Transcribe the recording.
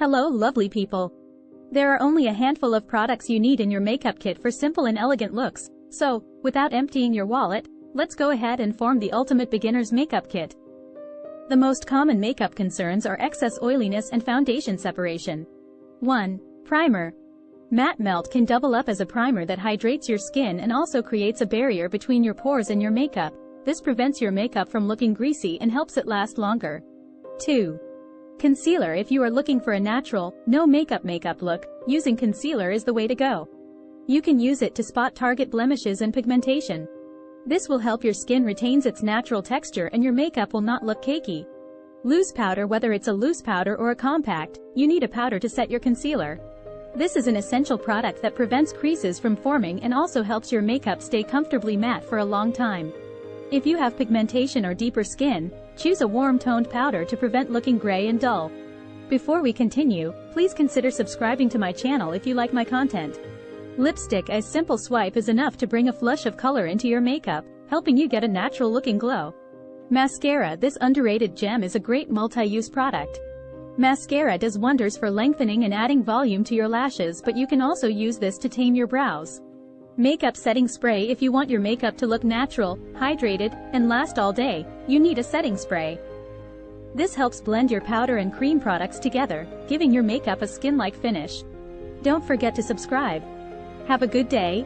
Hello lovely people. There are only a handful of products you need in your makeup kit for simple and elegant looks, so, without emptying your wallet, let's go ahead and form the ultimate beginner's makeup kit. The most common makeup concerns are excess oiliness and foundation separation. 1. Primer. Matte Melt can double up as a primer that hydrates your skin and also creates a barrier between your pores and your makeup. This prevents your makeup from looking greasy and helps it last longer. 2. Concealer. If you are looking for a natural, no makeup look, using concealer is the way to go. You can use it to spot target blemishes and pigmentation. This will help your skin retains its natural texture and your makeup will not look cakey. Loose powder. Whether it's a loose powder or a compact, you need a powder to set your concealer. This is an essential product that prevents creases from forming and also helps your makeup stay comfortably matte for a long time. If you have pigmentation or deeper skin, choose a warm-toned powder to prevent looking gray and dull. Before we continue, please consider subscribing to my channel if you like my content. Lipstick. A simple swipe is enough to bring a flush of color into your makeup, helping you get a natural-looking glow. Mascara. This underrated gem is a great multi-use product. Mascara does wonders for lengthening and adding volume to your lashes, but you can also use this to tame your brows. Makeup setting spray. If you want your makeup to look natural, hydrated, and last all day, you need a setting spray. This helps blend your powder and cream products together, giving your makeup a skin-like finish. Don't forget to subscribe. Have a good day.